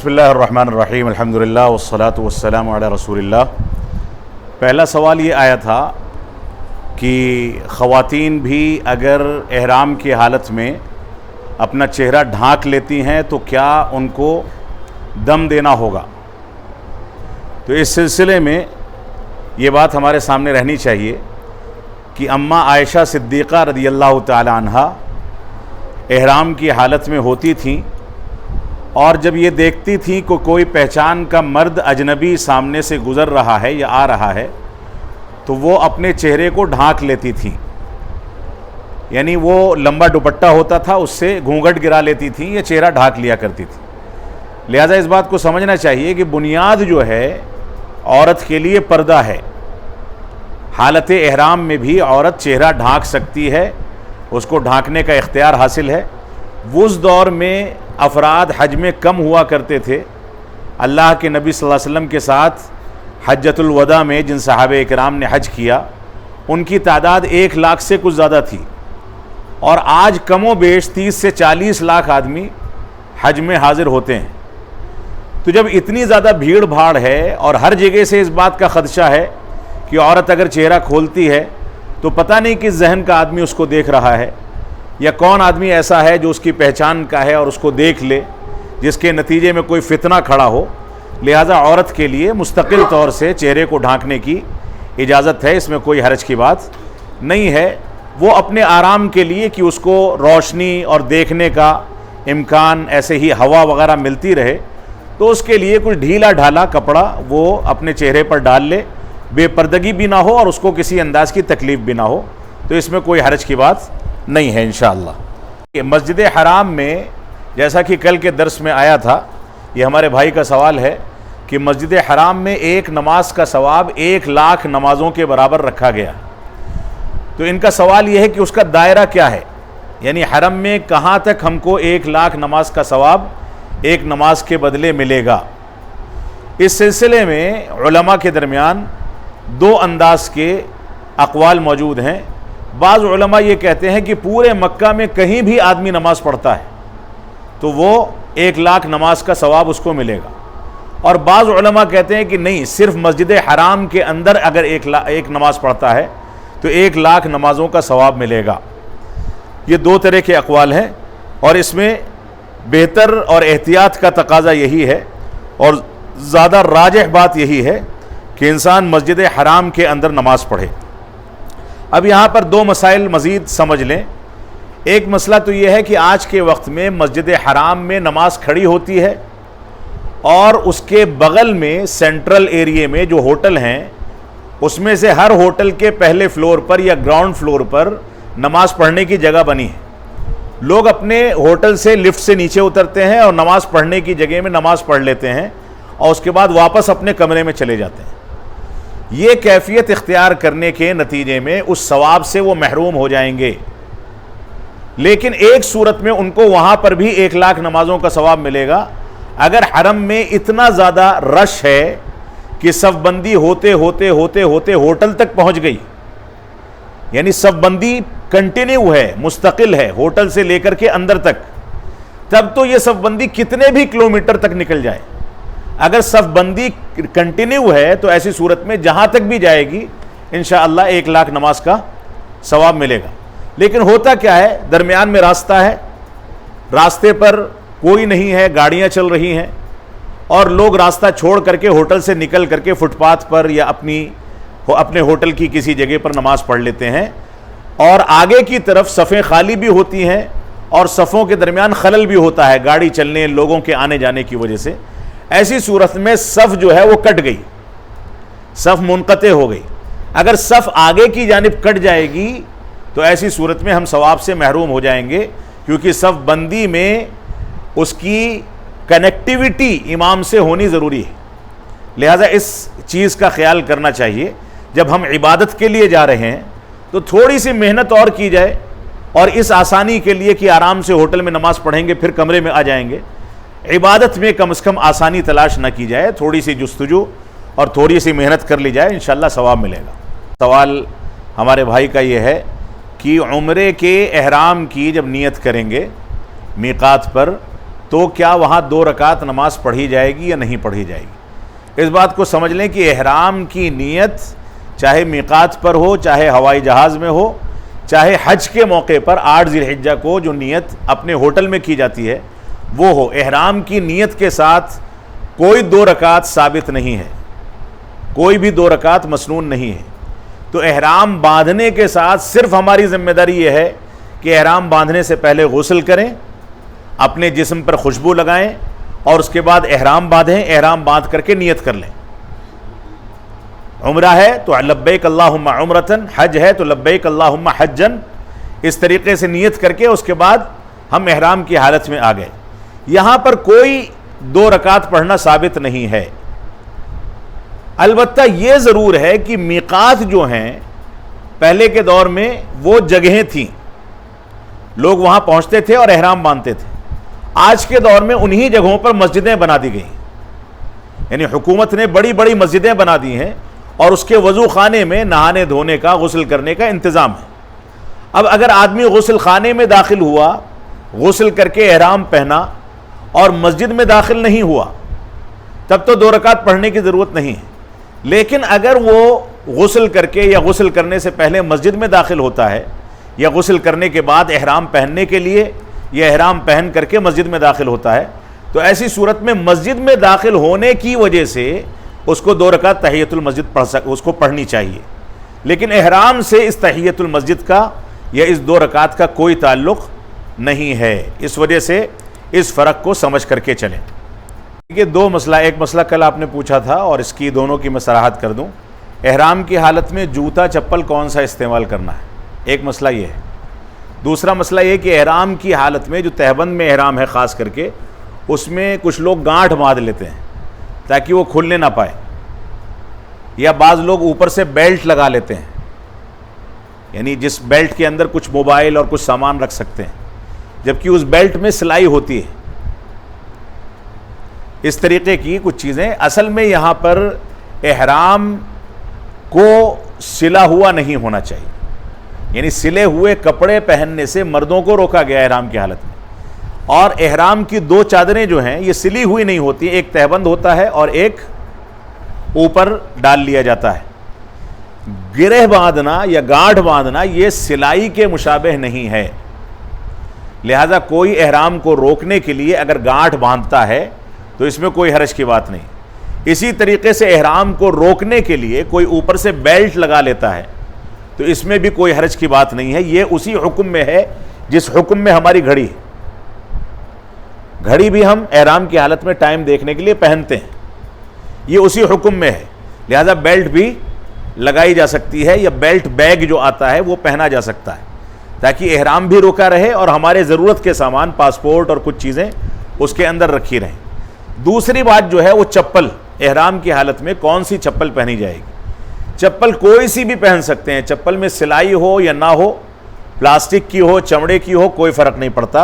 بسم اللہ الرحمن الرحیم الحمدللہ والصلاة والسلام علی رسول اللہ۔ پہلا سوال یہ آیا تھا کہ خواتین بھی اگر احرام کی حالت میں اپنا چہرہ ڈھانک لیتی ہیں تو کیا ان کو دم دینا ہوگا؟ تو اس سلسلے میں یہ بات ہمارے سامنے رہنی چاہیے کہ اماں عائشہ صدیقہ رضی اللہ تعالی عنہا احرام کی حالت میں ہوتی تھیں، اور جب یہ دیکھتی تھیں کہ کوئی پہچان کا مرد اجنبی سامنے سے گزر رہا ہے یا آ رہا ہے تو وہ اپنے چہرے کو ڈھانک لیتی تھیں، یعنی وہ لمبا دوپٹہ ہوتا تھا اس سے گھونگھٹ گرا لیتی تھیں یا چہرہ ڈھانک لیا کرتی تھی۔ لہٰذا اس بات کو سمجھنا چاہیے کہ بنیاد جو ہے عورت کے لیے پردہ ہے۔ حالت احرام میں بھی عورت چہرہ ڈھانک سکتی ہے، اس کو ڈھانکنے کا اختیار حاصل ہے۔ اس دور میں افراد حج میں کم ہوا کرتے تھے۔ اللہ کے نبی صلی اللہ علیہ وسلم کے ساتھ حجۃ الوداع میں جن صحابہ کرام نے حج کیا ان کی تعداد 1 لاکھ سے کچھ زیادہ تھی، اور آج کم و بیش 30 سے 40 لاکھ آدمی حج میں حاضر ہوتے ہیں۔ تو جب اتنی زیادہ بھیڑ بھاڑ ہے اور ہر جگہ سے اس بات کا خدشہ ہے کہ عورت اگر چہرہ کھولتی ہے تو پتہ نہیں کس ذہن کا آدمی اس کو دیکھ رہا ہے، یا کون آدمی ایسا ہے جو اس کی پہچان کا ہے اور اس کو دیکھ لے، جس کے نتیجے میں کوئی فتنہ کھڑا ہو۔ لہٰذا عورت کے لیے مستقل طور سے چہرے کو ڈھانکنے کی اجازت ہے، اس میں کوئی حرج کی بات نہیں ہے۔ وہ اپنے آرام کے لیے کہ اس کو روشنی اور دیکھنے کا امکان، ایسے ہی ہوا وغیرہ ملتی رہے، تو اس کے لیے کچھ ڈھیلا ڈھالا کپڑا وہ اپنے چہرے پر ڈال لے، بے پردگی بھی نہ ہو اور اس کو کسی انداز کی تکلیف بھی نہ ہو، تو اس میں کوئی حرج کی بات نہیں ہے انشاءاللہ۔ مسجد حرام میں جیسا کہ کل کے درس میں آیا تھا، یہ ہمارے بھائی کا سوال ہے کہ مسجد حرام میں ایک نماز کا ثواب 1 لاکھ نمازوں کے برابر رکھا گیا۔ تو ان کا سوال یہ ہے کہ اس کا دائرہ کیا ہے، یعنی حرم میں کہاں تک ہم کو 1 لاکھ نماز کا ثواب ایک نماز کے بدلے ملے گا؟ اس سلسلے میں علماء کے درمیان 2 انداز کے اقوال موجود ہیں۔ بعض علماء یہ کہتے ہیں کہ پورے مکہ میں کہیں بھی آدمی نماز پڑھتا ہے تو وہ 1 لاکھ نماز کا ثواب اس کو ملے گا، اور بعض علماء کہتے ہیں کہ نہیں، صرف مسجد حرام کے اندر اگر ایک نماز پڑھتا ہے تو 1 لاکھ نمازوں کا ثواب ملے گا۔ یہ 2 طرح کے اقوال ہیں، اور اس میں بہتر اور احتیاط کا تقاضا یہی ہے، اور زیادہ راجح بات یہی ہے کہ انسان مسجد حرام کے اندر نماز پڑھے۔ اب یہاں پر 2 مسائل مزید سمجھ لیں۔ ایک مسئلہ تو یہ ہے کہ آج کے وقت میں مسجد حرام میں نماز کھڑی ہوتی ہے، اور اس کے بغل میں سینٹرل ایریے میں جو ہوٹل ہیں اس میں سے ہر ہوٹل کے پہلے فلور پر یا گراؤنڈ فلور پر نماز پڑھنے کی جگہ بنی ہے۔ لوگ اپنے ہوٹل سے لفٹ سے نیچے اترتے ہیں اور نماز پڑھنے کی جگہ میں نماز پڑھ لیتے ہیں، اور اس کے بعد واپس اپنے کمرے میں چلے جاتے ہیں۔ یہ کیفیت اختیار کرنے کے نتیجے میں اس ثواب سے وہ محروم ہو جائیں گے، لیکن ایک صورت میں ان کو وہاں پر بھی 1 لاکھ نمازوں کا ثواب ملے گا۔ اگر حرم میں اتنا زیادہ رش ہے کہ صف بندی ہوتے ہوتے ہوتے ہوتے ہوٹل تک پہنچ گئی، یعنی صف بندی کنٹینیو ہے، مستقل ہے ہوٹل سے لے کر کے اندر تک، تب تو یہ صف بندی کتنے بھی کلومیٹر تک نکل جائے، اگر صف بندی کنٹینیو ہے تو ایسی صورت میں جہاں تک بھی جائے گی انشاءاللہ 1 لاکھ نماز کا ثواب ملے گا۔ لیکن ہوتا کیا ہے، درمیان میں راستہ ہے، راستے پر کوئی نہیں ہے، گاڑیاں چل رہی ہیں، اور لوگ راستہ چھوڑ کر کے ہوٹل سے نکل کر کے فٹ پاتھ پر یا اپنے ہوٹل کی کسی جگہ پر نماز پڑھ لیتے ہیں، اور آگے کی طرف صفیں خالی بھی ہوتی ہیں اور صفوں کے درمیان خلل بھی ہوتا ہے گاڑی چلنے، لوگوں کے آنے جانے کی وجہ سے۔ ایسی صورت میں صف جو ہے وہ کٹ گئی، صف منقطع ہو گئی۔ اگر صف آگے کی جانب کٹ جائے گی تو ایسی صورت میں ہم ثواب سے محروم ہو جائیں گے، کیونکہ صف بندی میں اس کی کنیکٹیوٹی امام سے ہونی ضروری ہے۔ لہٰذا اس چیز کا خیال کرنا چاہیے، جب ہم عبادت کے لیے جا رہے ہیں تو تھوڑی سی محنت اور کی جائے، اور اس آسانی کے لیے کہ آرام سے ہوٹل میں نماز پڑھیں گے پھر کمرے میں آ جائیں گے، عبادت میں کم از کم آسانی تلاش نہ کی جائے، تھوڑی سی جستجو اور تھوڑی سی محنت کر لی جائے، انشاءاللہ ثواب ملے گا۔ سوال ہمارے بھائی کا یہ ہے کہ عمرے کے احرام کی جب نیت کریں گے میقات پر تو کیا وہاں 2 رکعت نماز پڑھی جائے گی یا نہیں پڑھی جائے گی؟ اس بات کو سمجھ لیں کہ احرام کی نیت چاہے میقات پر ہو، چاہے ہوائی جہاز میں ہو، چاہے حج کے موقع پر 8 ذی الحجہ کو جو نیت اپنے ہوٹل میں کی جاتی ہے وہ ہو، احرام کی نیت کے ساتھ کوئی 2 رکعت ثابت نہیں ہے، کوئی بھی 2 رکعت مسنون نہیں ہے۔ تو احرام باندھنے کے ساتھ صرف ہماری ذمہ داری یہ ہے کہ احرام باندھنے سے پہلے غسل کریں، اپنے جسم پر خوشبو لگائیں اور اس کے بعد احرام باندھیں، احرام باندھ کر کے نیت کر لیں۔ عمرہ ہے تو لبیک اللہم عمرتن، حج ہے تو لبیک اللہم حجن، اس طریقے سے نیت کر کے اس کے بعد ہم احرام کی حالت میں آ گئے۔ یہاں پر کوئی 2 رکعت پڑھنا ثابت نہیں ہے۔ البتہ یہ ضرور ہے کہ میقات جو ہیں پہلے کے دور میں وہ جگہیں تھیں، لوگ وہاں پہنچتے تھے اور احرام باندھتے تھے۔ آج کے دور میں انہی جگہوں پر مسجدیں بنا دی گئیں، یعنی حکومت نے بڑی بڑی مسجدیں بنا دی ہیں اور اس کے وضو خانے میں نہانے دھونے کا، غسل کرنے کا انتظام ہے۔ اب اگر آدمی غسل خانے میں داخل ہوا، غسل کر کے احرام پہنا اور مسجد میں داخل نہیں ہوا، تب تو 2 رکعت پڑھنے کی ضرورت نہیں ہے۔ لیکن اگر وہ غسل کر کے یا غسل کرنے سے پہلے مسجد میں داخل ہوتا ہے، یا غسل کرنے کے بعد احرام پہننے کے لیے یا احرام پہن کر کے مسجد میں داخل ہوتا ہے، تو ایسی صورت میں مسجد میں داخل ہونے کی وجہ سے اس کو 2 رکعت تحیۃ المسجد اس کو پڑھنی چاہیے۔ لیکن احرام سے اس تحیۃ المسجد کا یا اس 2 رکعت کا کوئی تعلق نہیں ہے۔ اس وجہ سے اس فرق کو سمجھ کر کے چلیں۔ یہ 2 مسئلہ، ایک مسئلہ کل آپ نے پوچھا تھا اور اس کی دونوں کی میں صراحت کر دوں، احرام کی حالت میں جوتا چپل کون سا استعمال کرنا ہے، ایک مسئلہ یہ ہے۔ دوسرا مسئلہ یہ کہ احرام کی حالت میں جو تہبند میں احرام ہے خاص کر کے، اس میں کچھ لوگ گانٹھ باندھ لیتے ہیں تاکہ وہ کھلنے نہ پائے، یا بعض لوگ اوپر سے بیلٹ لگا لیتے ہیں، یعنی جس بیلٹ کے اندر کچھ موبائل اور کچھ سامان رکھ سکتے ہیں، جبکہ اس بیلٹ میں سلائی ہوتی ہے۔ اس طریقے کی کچھ چیزیں، اصل میں یہاں پر احرام کو سلا ہوا نہیں ہونا چاہیے، یعنی سلے ہوئے کپڑے پہننے سے مردوں کو روکا گیا احرام کی حالت میں۔ اور احرام کی 2 چادریں جو ہیں یہ سلی ہوئی نہیں ہوتی، ایک تہبند ہوتا ہے اور ایک اوپر ڈال لیا جاتا ہے۔ گرہ باندھنا یا گانٹھ باندھنا یہ سلائی کے مشابہ نہیں ہے، لہذا کوئی احرام کو روکنے کے لیے اگر گانٹھ باندھتا ہے تو اس میں کوئی حرج کی بات نہیں۔ اسی طریقے سے احرام کو روکنے کے لیے کوئی اوپر سے بیلٹ لگا لیتا ہے تو اس میں بھی کوئی حرج کی بات نہیں ہے۔ یہ اسی حکم میں ہے جس حکم میں ہماری گھڑی ہے۔ گھڑی بھی ہم احرام کی حالت میں ٹائم دیکھنے کے لیے پہنتے ہیں، یہ اسی حکم میں ہے، لہذا بیلٹ بھی لگائی جا سکتی ہے، یا بیلٹ بیگ جو آتا ہے وہ پہنا جا سکتا ہے تاکہ احرام بھی روکا رہے اور ہمارے ضرورت کے سامان، پاسپورٹ اور کچھ چیزیں اس کے اندر رکھی رہیں۔ دوسری بات جو ہے وہ چپل، احرام کی حالت میں کون سی چپل پہنی جائے گی؟ چپل کوئی سی بھی پہن سکتے ہیں، چپل میں سلائی ہو یا نہ ہو، پلاسٹک کی ہو، چمڑے کی ہو، کوئی فرق نہیں پڑتا۔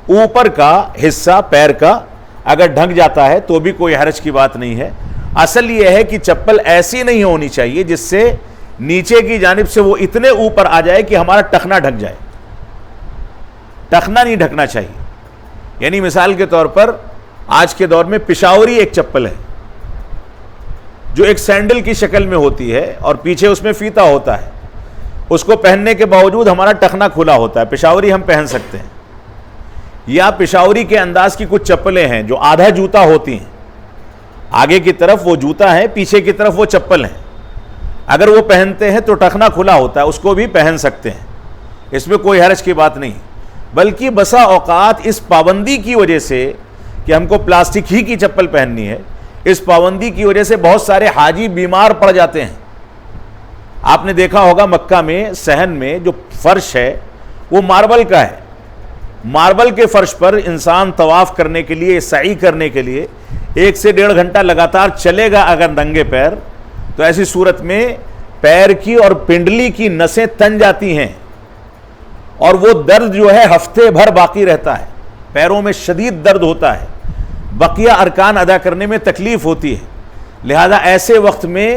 اوپر کا حصہ پیر کا اگر ڈھک جاتا ہے تو بھی کوئی حرج کی بات نہیں ہے۔ اصل یہ ہے کہ چپل ایسی نہیں ہونی چاہیے جس سے نیچے کی جانب سے وہ اتنے اوپر آ جائے کہ ہمارا ٹخنا ڈھک جائے، ٹخنا نہیں ڈھکنا چاہیے۔ یعنی مثال کے طور پر آج کے دور میں پشاوری ایک چپل ہے جو ایک سینڈل کی شکل میں ہوتی ہے اور پیچھے اس میں فیتا ہوتا ہے، اس کو پہننے کے باوجود ہمارا ٹخنا کھلا ہوتا ہے، پشاوری ہم پہن سکتے ہیں۔ یا پشاوری کے انداز کی کچھ چپلیں ہیں جو آدھا جوتا ہوتی ہیں، آگے کی طرف وہ جوتا ہے، پیچھے کی طرف وہ چپل ہیں، اگر وہ پہنتے ہیں تو ٹخنا کھلا ہوتا ہے، اس کو بھی پہن سکتے ہیں، اس میں کوئی حرج کی بات نہیں۔ بلکہ بسا اوقات اس پابندی کی وجہ سے کہ ہم کو پلاسٹک ہی کی چپل پہننی ہے، اس پابندی کی وجہ سے بہت سارے حاجی بیمار پڑ جاتے ہیں۔ آپ نے دیکھا ہوگا مکہ میں صحن میں جو فرش ہے وہ ماربل کا ہے، ماربل کے فرش پر انسان طواف کرنے کے لیے، سعی کرنے کے لیے 1 سے 1.5 گھنٹہ لگاتار چلے گا اگر ننگے پیر، تو ایسی صورت میں پیر کی اور پنڈلی کی نسیں تن جاتی ہیں اور وہ درد جو ہے ہفتے بھر باقی رہتا ہے، پیروں میں شدید درد ہوتا ہے، بقیہ ارکان ادا کرنے میں تکلیف ہوتی ہے۔ لہذا ایسے وقت میں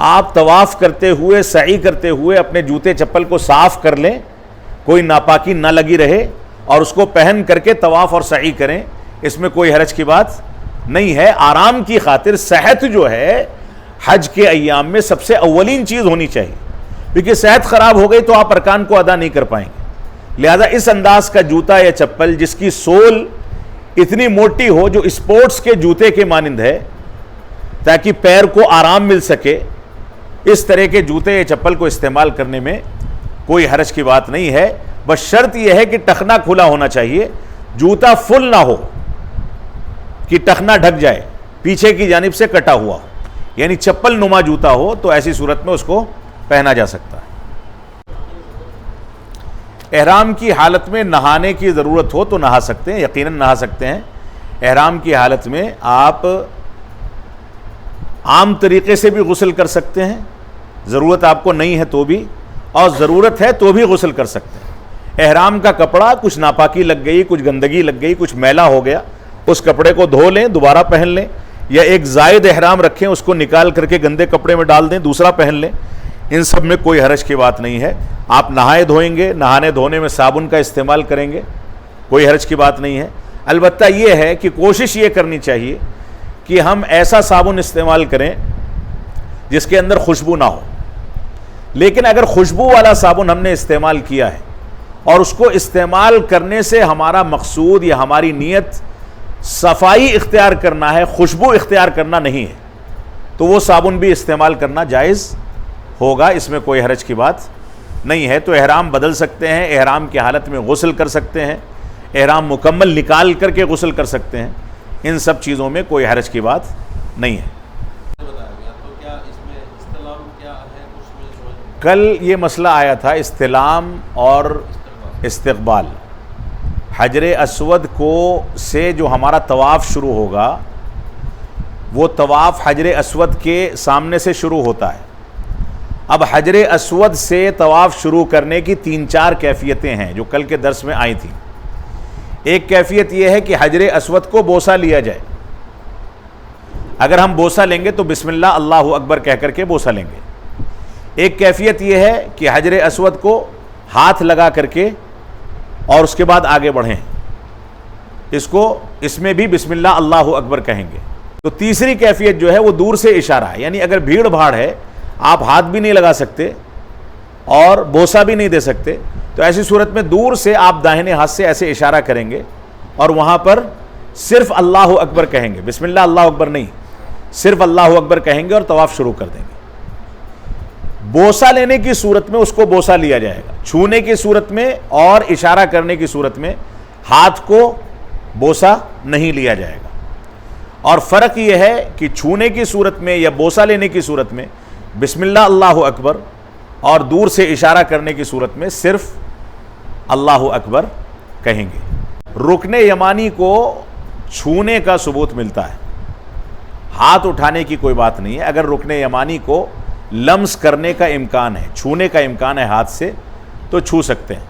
آپ طواف کرتے ہوئے، سعی کرتے ہوئے اپنے جوتے چپل کو صاف کر لیں، کوئی ناپاکی نہ لگی رہے، اور اس کو پہن کر کے طواف اور سعی کریں۔ اس میں کوئی حرج کی بات نہیں ہے. آرام کی خاطر صحت جو ہے حج کے ایام میں سب سے اولین چیز ہونی چاہیے, کیونکہ صحت خراب ہو گئی تو آپ ارکان کو ادا نہیں کر پائیں گے. لہذا اس انداز کا جوتا یا چپل جس کی سول اتنی موٹی ہو, جو اسپورٹس کے جوتے کے مانند ہے تاکہ پیر کو آرام مل سکے, اس طرح کے جوتے یا چپل کو استعمال کرنے میں کوئی حرج کی بات نہیں ہے. بس شرط یہ ہے کہ ٹخنا کھلا ہونا چاہیے, جوتا فل نہ ہو کہ ٹخنا ڈھک جائے, پیچھے کی جانب سے کٹا ہوا, یعنی چپل نما جوتا ہو تو ایسی صورت میں اس کو پہنا جا سکتا ہے. احرام کی حالت میں نہانے کی ضرورت ہو تو نہا سکتے ہیں, یقیناً نہا سکتے ہیں. احرام کی حالت میں آپ عام طریقے سے بھی غسل کر سکتے ہیں, ضرورت آپ کو نہیں ہے تو بھی, اور ضرورت ہے تو بھی غسل کر سکتے ہیں. احرام کا کپڑا کچھ ناپاکی لگ گئی, کچھ گندگی لگ گئی, کچھ میلا ہو گیا, اس کپڑے کو دھو لیں, دوبارہ پہن لیں, یا ایک زائد احرام رکھیں, اس کو نکال کر کے گندے کپڑے میں ڈال دیں, دوسرا پہن لیں. ان سب میں کوئی حرج کی بات نہیں ہے. آپ نہائے دھوئیں گے, نہانے دھونے میں صابن کا استعمال کریں گے, کوئی حرج کی بات نہیں ہے. البتہ یہ ہے کہ کوشش یہ کرنی چاہیے کہ ہم ایسا صابن استعمال کریں جس کے اندر خوشبو نہ ہو. لیکن اگر خوشبو والا صابن ہم نے استعمال کیا ہے اور اس کو استعمال کرنے سے ہمارا مقصود یا ہماری نیت صفائی اختیار کرنا ہے, خوشبو اختیار کرنا نہیں ہے, تو وہ صابن بھی استعمال کرنا جائز ہوگا, اس میں کوئی حرج کی بات نہیں ہے. تو احرام بدل سکتے ہیں, احرام کی حالت میں غسل کر سکتے ہیں, احرام مکمل نکال کر کے غسل کر سکتے ہیں, ان سب چیزوں میں کوئی حرج کی بات نہیں ہے. کل یہ مسئلہ آیا تھا استلام اور استقبال. حجر اسود کو سے جو ہمارا طواف شروع ہوگا وہ طواف حجر اسود کے سامنے سے شروع ہوتا ہے. اب حجر اسود سے طواف شروع کرنے کی 3-4 کیفیتیں ہیں جو کل کے درس میں آئی تھیں. ایک کیفیت یہ ہے کہ حجر اسود کو بوسہ لیا جائے. اگر ہم بوسہ لیں گے تو بسم اللہ اللہ اکبر کہہ کر کے بوسہ لیں گے. ایک کیفیت یہ ہے کہ حجر اسود کو ہاتھ لگا کر کے اور اس کے بعد آگے بڑھیں, اس میں بھی بسم اللہ اللہ اکبر کہیں گے. تو تیسری کیفیت جو ہے وہ دور سے اشارہ ہے, یعنی اگر بھیڑ بھاڑ ہے, آپ ہاتھ بھی نہیں لگا سکتے اور بوسہ بھی نہیں دے سکتے, تو ایسی صورت میں دور سے آپ داہنے ہاتھ سے ایسے اشارہ کریں گے اور وہاں پر صرف اللہ اکبر کہیں گے, بسم اللہ اللہ اکبر نہیں, صرف اللہ اکبر کہیں گے اور طواف شروع کر دیں گے. بوسہ لینے کی صورت میں اس کو بوسہ لیا جائے گا, چھونے کی صورت میں اور اشارہ کرنے کی صورت میں ہاتھ کو بوسہ نہیں لیا جائے گا. اور فرق یہ ہے کہ چھونے کی صورت میں یا بوسہ لینے کی صورت میں بسم اللہ اللہ اکبر, اور دور سے اشارہ کرنے کی صورت میں صرف اللہ اکبر کہیں گے. رکن یمانی کو چھونے کا ثبوت ملتا ہے, ہاتھ اٹھانے کی کوئی بات نہیں ہے. اگر رکن یمانی کو لمس کرنے کا امکان ہے, چھونے کا امکان ہے ہاتھ سے, تو چھو سکتے ہیں,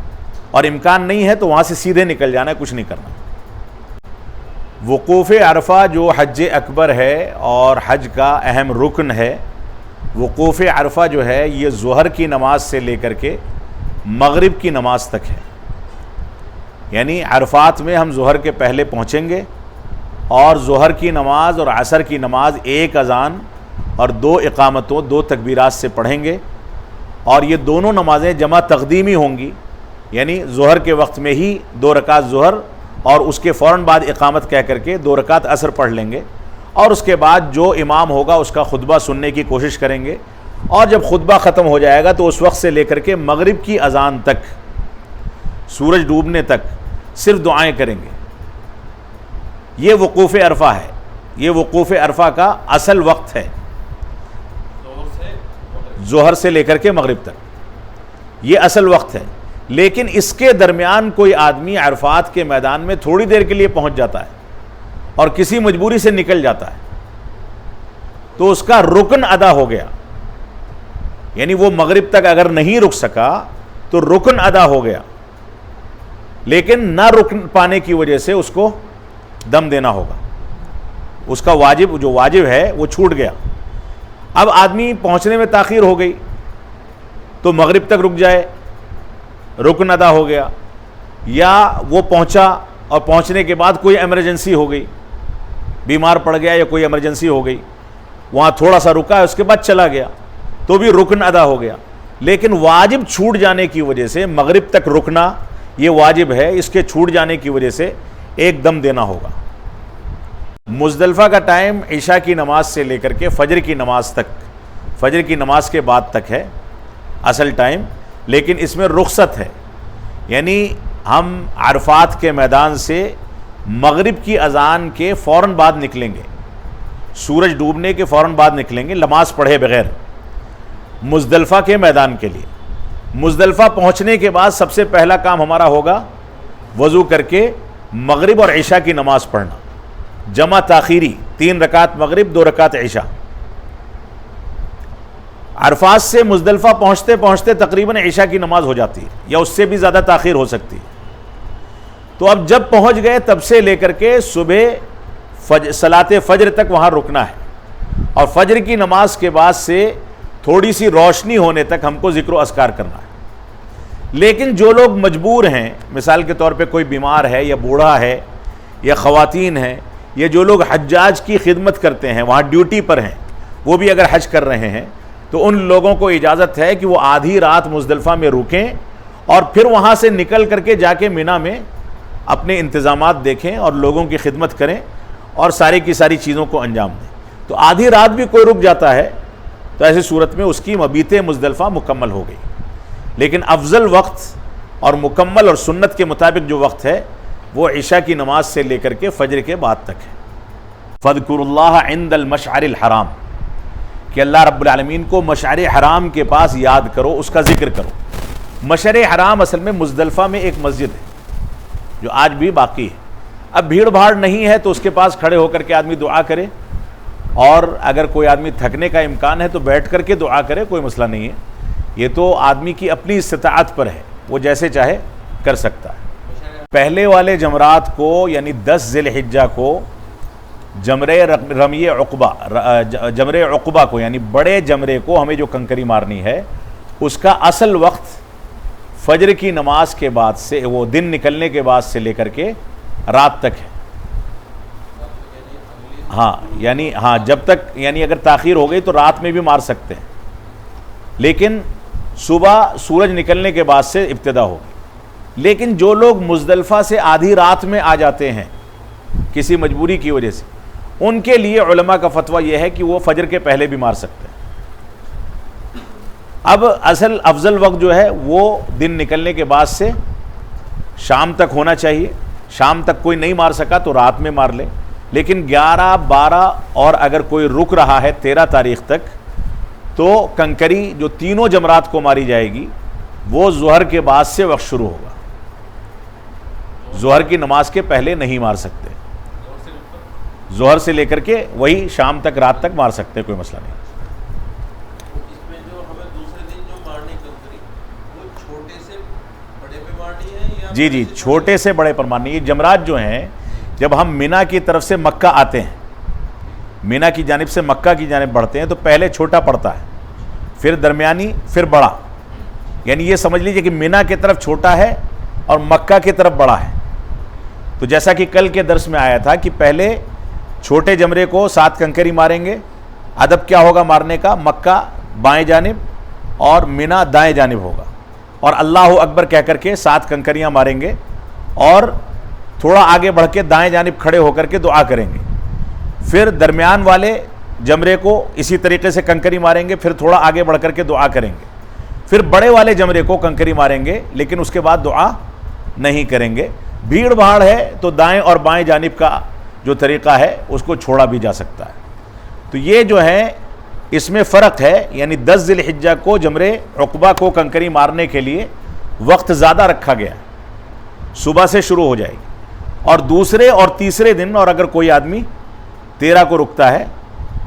اور امکان نہیں ہے تو وہاں سے سیدھے نکل جانا ہے, کچھ نہیں کرنا. وقوف عرفہ جو حج اکبر ہے اور حج کا اہم رکن ہے, وقوف عرفہ جو ہے یہ ظہر کی نماز سے لے کر کے مغرب کی نماز تک ہے. یعنی عرفات میں ہم ظہر کے پہلے پہنچیں گے اور ظہر کی نماز اور عصر کی نماز ایک اذان اور 2 اقامتوں 2 تکبیرات سے پڑھیں گے, اور یہ دونوں نمازیں جمع تقدیمی ہوں گی, یعنی ظہر کے وقت میں ہی 2 رکعت ظہر اور اس کے فوراً بعد اقامت کہہ کر کے 2 رکعت عصر پڑھ لیں گے, اور اس کے بعد جو امام ہوگا اس کا خطبہ سننے کی کوشش کریں گے, اور جب خطبہ ختم ہو جائے گا تو اس وقت سے لے کر کے مغرب کی اذان تک, سورج ڈوبنے تک صرف دعائیں کریں گے. یہ وقوف عرفہ ہے, یہ وقوف عرفہ کا اصل وقت ہے, ظہر سے لے کر کے مغرب تک, یہ اصل وقت ہے. لیکن اس کے درمیان کوئی آدمی عرفات کے میدان میں تھوڑی دیر کے لیے پہنچ جاتا ہے اور کسی مجبوری سے نکل جاتا ہے, تو اس کا رکن ادا ہو گیا. یعنی وہ مغرب تک اگر نہیں رک سکا تو رکن ادا ہو گیا, لیکن نہ رک پانے کی وجہ سے اس کو دم دینا ہوگا, اس کا واجب جو واجب ہے وہ چھوٹ گیا. اب آدمی پہنچنے میں تاخیر ہو گئی تو مغرب تک رک جائے, رکن ادا ہو گیا, یا وہ پہنچا اور پہنچنے کے بعد کوئی ایمرجنسی ہو گئی, بیمار پڑ گیا یا کوئی ایمرجنسی ہو گئی, وہاں تھوڑا سا رکا, اس کے بعد چلا گیا, تو بھی رکن ادا ہو گیا. لیکن واجب چھوٹ جانے کی وجہ سے مغرب تک رکنا یہ واجب ہے, اس کے چھوٹ جانے کی وجہ سے ایک دم دینا ہوگا. مزدلفہ کا ٹائم عشاء کی نماز سے لے کر کے فجر کی نماز تک, فجر کی نماز کے بعد تک ہے اصل ٹائم, لیکن اس میں رخصت ہے. یعنی ہم عرفات کے میدان سے مغرب کی اذان کے فوراً بعد نکلیں گے, سورج ڈوبنے کے فوراً بعد نکلیں گے نماز پڑھے بغیر مزدلفہ کے میدان کے لیے. مزدلفہ پہنچنے کے بعد سب سے پہلا کام ہمارا ہوگا وضو کر کے مغرب اور عشاء کی نماز پڑھنا, جمع تاخیری 3 رکعت مغرب 2 رکعت عشاء. عرفات سے مزدلفہ پہنچتے پہنچتے تقریباً عشاء کی نماز ہو جاتی ہے یا اس سے بھی زیادہ تاخیر ہو سکتی ہے. تو اب جب پہنچ گئے تب سے لے کر کے صبح صلاۃ فجر تک وہاں رکنا ہے, اور فجر کی نماز کے بعد سے تھوڑی سی روشنی ہونے تک ہم کو ذکر و اذکار کرنا ہے. لیکن جو لوگ مجبور ہیں, مثال کے طور پہ کوئی بیمار ہے یا بوڑھا ہے یا خواتین ہیں, یا جو لوگ حجاج کی خدمت کرتے ہیں وہاں ڈیوٹی پر ہیں, وہ بھی اگر حج کر رہے ہیں تو ان لوگوں کو اجازت ہے کہ وہ آدھی رات مزدلفہ میں رکیں اور پھر وہاں سے نکل کر کے جا کے مینا میں اپنے انتظامات دیکھیں اور لوگوں کی خدمت کریں اور ساری کی ساری چیزوں کو انجام دیں. تو آدھی رات بھی کوئی رک جاتا ہے تو ایسی صورت میں اس کی مبیت مزدلفہ مکمل ہو گئی. لیکن افضل وقت اور مکمل اور سنت کے مطابق جو وقت ہے وہ عشاء کی نماز سے لے کر کے فجر کے بعد تک ہے. فَاذْكُرُوا اللَّهَ عِنْدَ الْمَشْعَرِ الْحَرَامِ, کہ اللہ رب العالمین کو مشعر حرام کے پاس یاد کرو, اس کا ذکر کرو. مشعر حرام اصل میں مزدلفہ میں ایک مسجد ہے جو آج بھی باقی ہے. اب بھیڑ بھاڑ نہیں ہے تو اس کے پاس کھڑے ہو کر کے آدمی دعا کرے, اور اگر کوئی آدمی تھکنے کا امکان ہے تو بیٹھ کر کے دعا کرے, کوئی مسئلہ نہیں ہے. یہ تو آدمی کی اپنی استطاعت پر ہے, وہ جیسے چاہے کر سکتا ہے. پہلے والے جمرات کو یعنی 10 ذی الحجہ کو جمرے رمی عقبہ, جمرے عقبہ کو یعنی بڑے جمرے کو ہمیں جو کنکری مارنی ہے اس کا اصل وقت فجر کی نماز کے بعد سے, وہ دن نکلنے کے بعد سے لے کر کے رات تک ہے. ہاں جب تک, یعنی اگر تاخیر ہو گئی تو رات میں بھی مار سکتے ہیں, لیکن صبح سورج نکلنے کے بعد سے ابتدا ہوگی. لیکن جو لوگ مزدلفہ سے آدھی رات میں آ جاتے ہیں کسی مجبوری کی وجہ سے, ان کے لیے علماء کا فتویٰ یہ ہے کہ وہ فجر کے پہلے بھی مار سکتے ہیں. اب اصل افضل وقت جو ہے وہ دن نکلنے کے بعد سے شام تک ہونا چاہیے. شام تک کوئی نہیں مار سکا تو رات میں مار لے, لیکن 11, 12 اور اگر کوئی رک رہا ہے 13 تاریخ تک تو کنکری جو تینوں جمرات کو ماری جائے گی وہ ظہر کے بعد سے وقت شروع ہوگا. ظہر کی نماز کے پہلے نہیں مار سکتے, ظہر سے لے کر کے وہی شام تک رات تک مار سکتے, کوئی مسئلہ نہیں. اس میں جو ہمیں دوسرے دن جو مارنی کنکری وہ چھوٹے سے بڑے پہ مارنی ہے یا جی چھوٹے سے بڑے پر مارنی. یہ جمرات جو ہیں جب ہم مینا کی طرف سے مکہ آتے ہیں, مینا کی جانب سے مکہ کی جانب بڑھتے ہیں تو پہلے چھوٹا پڑتا ہے, پھر درمیانی, پھر بڑا. یعنی یہ سمجھ لیجئے کہ مینا کی طرف چھوٹا ہے اور مکہ کی طرف بڑا ہے. تو جیسا کہ کل کے درس میں آیا تھا کہ پہلے چھوٹے جمرے کو 7 کنکری ماریں گے. ادب کیا ہوگا مارنے کا؟ مکہ بائیں جانب اور مینا دائیں جانب ہوگا, اور اللہ اکبر کہہ کر کے 7 کنکریاں ماریں گے, اور تھوڑا آگے بڑھ کے دائیں جانب کھڑے ہو کر کے دعا کریں گے. پھر درمیان والے جمرے کو اسی طریقے سے کنکری ماریں گے, پھر تھوڑا آگے بڑھ کر کے دعا کریں گے. پھر بڑے والے جمرے کو کنکری ماریں گے لیکن اس کے بعد دعا نہیں کریں گے. بھیڑ بھاڑ ہے تو دائیں اور بائیں جانب کا جو طریقہ ہے اس کو چھوڑا بھی جا سکتا ہے. تو یہ جو ہے اس میں فرق ہے, یعنی 10 ذی الحجہ کو جمرے عقبہ کو کنکری مارنے کے لیے وقت زیادہ رکھا گیا ہے, صبح سے شروع ہو جائے گی. اور دوسرے اور تیسرے دن, اور اگر کوئی آدمی 13 کو رکتا ہے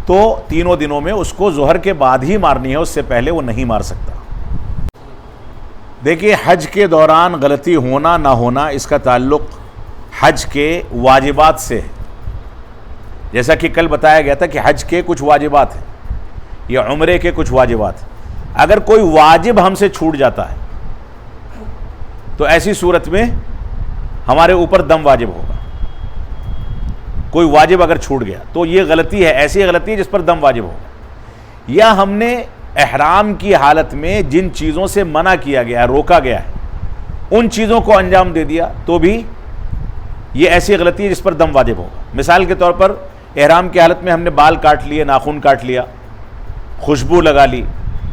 تو تینوں دنوں میں اس کو ظہر کے بعد ہی مارنی ہے, اس سے پہلے وہ نہیں مار سکتا. دیکھیے حج کے دوران غلطی ہونا نہ ہونا اس کا تعلق حج کے واجبات سے ہے. جیسا کہ کل بتایا گیا تھا کہ حج کے کچھ واجبات ہیں یا عمرے کے کچھ واجبات ہیں. اگر کوئی واجب ہم سے چھوٹ جاتا ہے تو ایسی صورت میں ہمارے اوپر دم واجب ہوگا. کوئی واجب اگر چھوٹ گیا تو یہ غلطی ہے, ایسی غلطی ہے جس پر دم واجب ہوگا. یا ہم نے احرام کی حالت میں جن چیزوں سے منع کیا گیا ہے, روکا گیا ہے, ان چیزوں کو انجام دے دیا تو بھی یہ ایسی غلطی ہے جس پر دم واجب ہوگا. مثال کے طور پر احرام کی حالت میں ہم نے بال کاٹ لیے, ناخن کاٹ لیا, خوشبو لگا لی,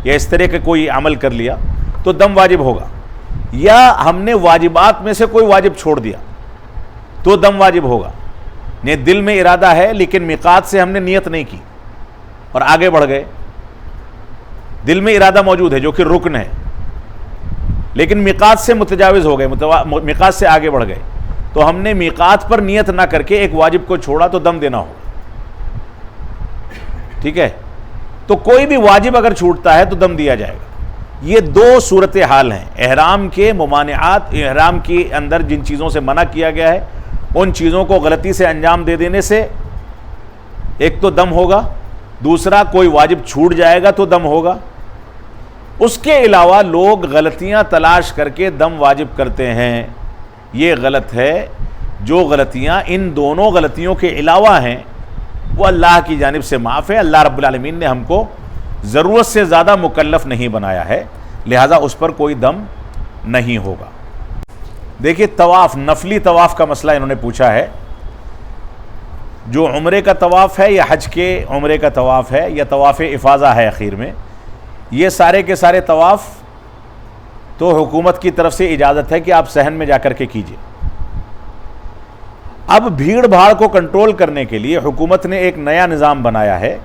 یا اس طرح کا کوئی عمل کر لیا تو دم واجب ہوگا. یا ہم نے واجبات میں سے کوئی واجب چھوڑ دیا تو دم واجب ہوگا. نے دل میں ارادہ ہے لیکن میقات سے ہم نے نیت نہیں کی اور آگے بڑھ گئے. دل میں ارادہ موجود ہے جو کہ رکن ہے, لیکن میقات سے متجاوز ہو گئے, میقات سے آگے بڑھ گئے, تو ہم نے میقات پر نیت نہ کر کے ایک واجب کو چھوڑا تو دم دینا ہوگا. ٹھیک ہے, تو کوئی بھی واجب اگر چھوٹتا ہے تو دم دیا جائے گا. یہ دو صورت حال ہیں احرام کے ممانعات. احرام کے اندر جن چیزوں سے منع کیا گیا ہے ان چیزوں کو غلطی سے انجام دے دینے سے ایک تو دم ہوگا, دوسرا کوئی واجب چھوٹ جائے گا تو دم ہوگا. اس کے علاوہ لوگ غلطیاں تلاش کر کے دم واجب کرتے ہیں, یہ غلط ہے. جو غلطیاں ان دونوں غلطیوں کے علاوہ ہیں وہ اللہ کی جانب سے معاف ہے. اللہ رب العالمین نے ہم کو ضرورت سے زیادہ مکلف نہیں بنایا ہے, لہذا اس پر کوئی دم نہیں ہوگا. دیکھیے طواف, نفلی طواف کا مسئلہ انہوں نے پوچھا ہے. جو عمرے کا طواف ہے یا حج کے عمرے کا طواف ہے یا طواف افاضہ ہے اخیر میں, یہ سارے کے سارے طواف تو حکومت کی طرف سے اجازت ہے کہ آپ صحن میں جا کر کے کیجئے. اب بھیڑ بھاڑ کو کنٹرول کرنے کے لیے حکومت نے ایک نیا نظام بنایا ہے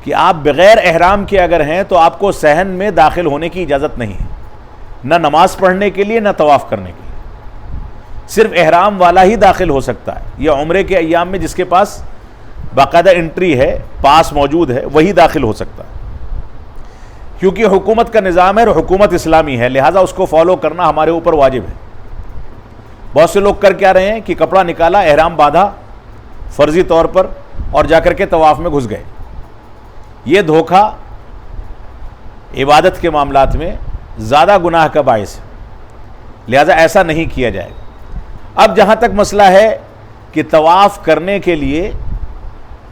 کہ آپ بغیر احرام کے اگر ہیں تو آپ کو صحن میں داخل ہونے کی اجازت نہیں ہے, نہ نماز پڑھنے کے لیے نہ طواف کرنے کے لیے. صرف احرام والا ہی داخل ہو سکتا ہے, یا عمرے کے ایام میں جس کے پاس باقاعدہ انٹری ہے, پاس موجود ہے, وہی داخل ہو سکتا ہے. کیونکہ حکومت کا نظام ہے اور حکومت اسلامی ہے, لہٰذا اس کو فالو کرنا ہمارے اوپر واجب ہے. بہت سے لوگ کر کیا رہے ہیں کہ کپڑا نکالا, احرام باندھا فرضی طور پر اور جا کر کے طواف میں گھس گئے. یہ دھوکہ عبادت کے معاملات میں زیادہ گناہ کا باعث ہے, لہذا ایسا نہیں کیا جائے گا. اب جہاں تک مسئلہ ہے کہ طواف کرنے کے لیے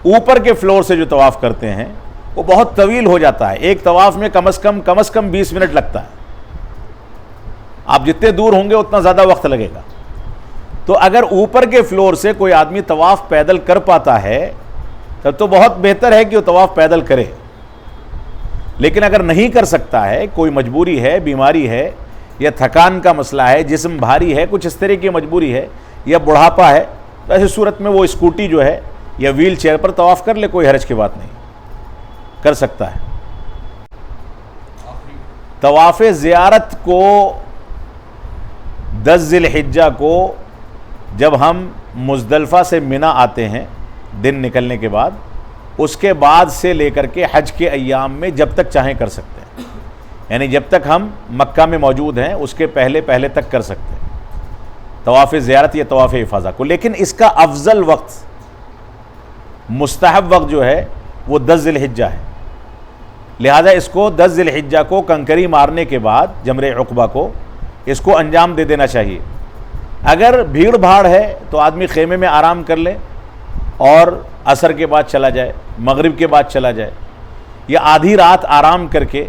اوپر کے فلور سے جو طواف کرتے ہیں وہ بہت طویل ہو جاتا ہے. ایک طواف میں کم از کم 20 منٹ لگتا ہے. آپ جتنے دور ہوں گے اتنا زیادہ وقت لگے گا. تو اگر اوپر کے فلور سے کوئی آدمی طواف پیدل کر پاتا ہے تب تو بہت بہتر ہے کہ وہ طواف پیدل کرے. لیکن اگر نہیں کر سکتا ہے, کوئی مجبوری ہے, بیماری ہے, یا تھکان کا مسئلہ ہے, جسم بھاری ہے, کچھ اس طرح کی مجبوری ہے, یا بڑھاپا ہے, تو ایسی صورت میں وہ اسکوٹی جو ہے یا ویل چیئر پر طواف کر لے, کوئی حرج کی بات نہیں, کر سکتا ہے. طواف زیارت کو 10 ذی الحجہ کو جب ہم مزدلفہ سے منی آتے ہیں دن نکلنے کے بعد, اس کے بعد سے لے کر کے حج کے ایام میں جب تک چاہیں کر سکتے ہیں. یعنی جب تک ہم مکہ میں موجود ہیں اس کے پہلے تک کر سکتے ہیں طواف زیارت یا طواف افاضہ کو. لیکن اس کا افضل وقت, مستحب وقت جو ہے وہ 10 ذی الحجہ ہے. لہذا اس کو 10 ذی الحجہ کو کنکری مارنے کے بعد جمرہ عقبہ کو اس کو انجام دے دینا چاہیے. اگر بھیڑ بھاڑ ہے تو آدمی خیمے میں آرام کر لے اور عصر کے بعد چلا جائے, مغرب کے بعد چلا جائے, یا آدھی رات آرام کر کے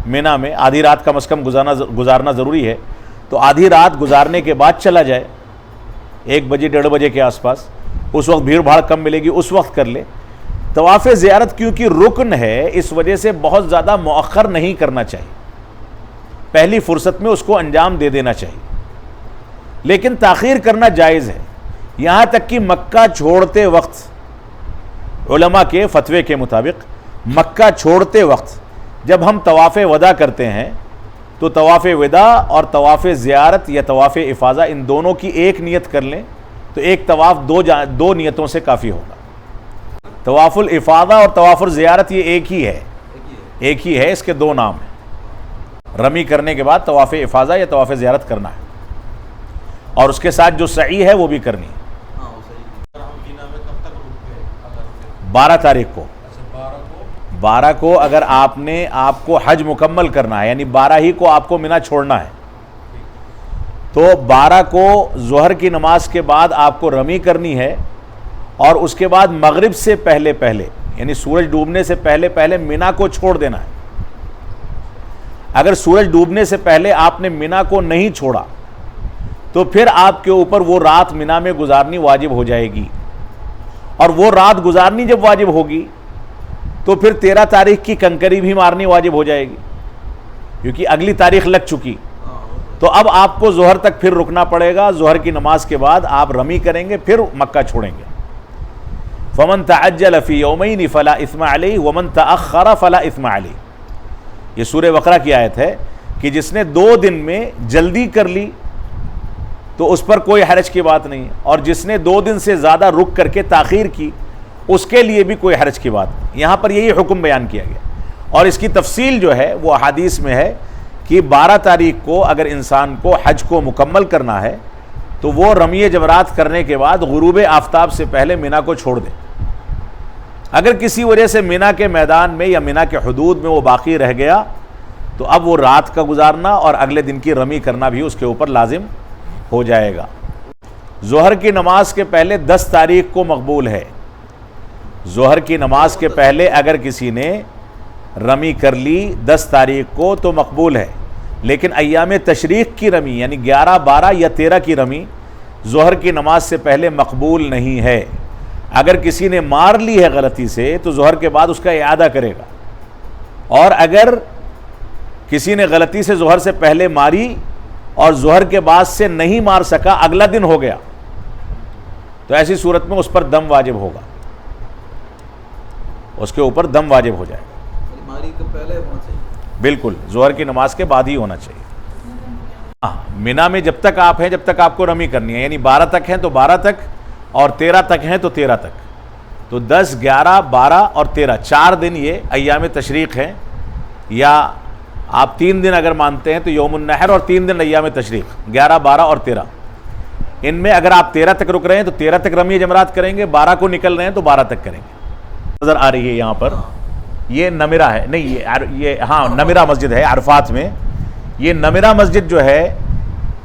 مینا میں, آدھی رات کم از کم گزارنا ضروری ہے, تو آدھی رات گزارنے کے بعد چلا جائے 1 بجے 1:30 بجے کے آس پاس. اس وقت بھیڑ بھاڑ کم ملے گی, اس وقت کر لے. طواف زیارت کیونکہ رکن ہے اس وجہ سے بہت زیادہ مؤخر نہیں کرنا چاہیے, پہلی فرصت میں اس کو انجام دے دینا چاہیے. لیکن تاخیر کرنا جائز ہے, یہاں تک کہ مکہ چھوڑتے وقت علماء کے فتوے کے مطابق مکہ چھوڑتے وقت جب ہم طواف وداع کرتے ہیں تو طواف وداع اور طواف زیارت یا طواف افاضہ ان دونوں کی ایک نیت کر لیں تو ایک طواف دو نیتوں سے کافی ہوگا. طواف الافاضہ اور طواف الزیارت یہ ایک ہی ہے, اس کے 2 نام ہیں. رمی کرنے کے بعد طواف افاضہ یا طواف زیارت کرنا ہے, اور اس کے ساتھ جو سعی ہے وہ بھی کرنی ہے. 12 تاریخ کو 12 کو اگر آپ کو حج مکمل کرنا ہے, یعنی 12 ہی کو آپ کو منی چھوڑنا ہے, تو 12 کو ظہر کی نماز کے بعد آپ کو رمی کرنی ہے، اور اس کے بعد مغرب سے پہلے پہلے یعنی سورج ڈوبنے سے پہلے پہلے مینا کو چھوڑ دینا ہے۔ اگر سورج ڈوبنے سے پہلے آپ نے مینا کو نہیں چھوڑا تو پھر آپ کے اوپر وہ رات مینا میں گزارنی واجب ہو جائے گی، اور وہ رات گزارنی جب واجب ہوگی تو پھر 13 تاریخ کی کنکری بھی مارنی واجب ہو جائے گی، کیونکہ اگلی تاریخ لگ چکی۔ تو اب آپ کو ظہر تک پھر رکنا پڑے گا، ظہر کی نماز کے بعد آپ رمی کریں گے، پھر مکہ چھوڑیں گے۔ فمن تعجل فی یومین فلا اثم علیہ ومن تأخر فلا اثم علیہ، یہ سورہ بقرہ کی آیت ہے کہ جس نے 2 دن میں جلدی کر لی تو اس پر کوئی حرج کی بات نہیں، اور جس نے 2 دن سے زیادہ رک کر کے تاخیر کی اس کے لیے بھی کوئی حرج کی بات نہیں۔ یہاں پر یہی حکم بیان کیا گیا، اور اس کی تفصیل جو ہے وہ احادیث میں ہے کہ 12 تاریخ کو اگر انسان کو حج کو مکمل کرنا ہے تو وہ رمی جمرات کرنے کے بعد غروب آفتاب سے پہلے مینا کو چھوڑ دے۔ اگر کسی وجہ سے مینا کے میدان میں یا مینا کے حدود میں وہ باقی رہ گیا تو اب وہ رات کا گزارنا اور اگلے دن کی رمی کرنا بھی اس کے اوپر لازم ہو جائے گا۔ ظہر کی نماز کے پہلے 10 تاریخ کو مقبول ہے، ظہر کی نماز کے پہلے اگر کسی نے رمی کر لی 10 تاریخ کو تو مقبول ہے، لیکن ایام تشریق کی رمی یعنی 11، 12 یا 13 کی رمی ظہر کی نماز سے پہلے مقبول نہیں ہے۔ اگر کسی نے مار لی ہے غلطی سے تو ظہر کے بعد اس کا اعادہ کرے گا، اور اگر کسی نے غلطی سے ظہر سے پہلے ماری اور ظہر کے بعد سے نہیں مار سکا، اگلا دن ہو گیا، تو ایسی صورت میں اس پر دم واجب ہوگا، اس کے اوپر دم واجب ہو جائے گا۔ ماری کے پہلے ہونا چاہیے، بالکل ظہر کی نماز کے بعد ہی ہونا چاہیے۔ مینا میں جب تک آپ ہیں جب تک آپ کو رمی کرنی ہے، یعنی 12 تک ہیں تو 12 تک، اور 13 تک ہیں تو 13 تک، تو 10، 11، 12 اور 13 4 دن یہ ایام تشریق ہیں، یا آپ 3 دن اگر مانتے ہیں تو یوم النحر اور 3 دن ایام تشریق 11، 12 اور 13۔ ان میں اگر آپ 13 تک رک رہے ہیں تو 13 تک رمی جمرات کریں گے، 12 کو نکل رہے ہیں تو 12 تک کریں گے۔ نظر آ رہی ہے یہاں پر، یہ نمرہ ہے، نہیں یہ ہاں نمرہ مسجد ہے عرفات میں۔ یہ نمرہ مسجد جو ہے،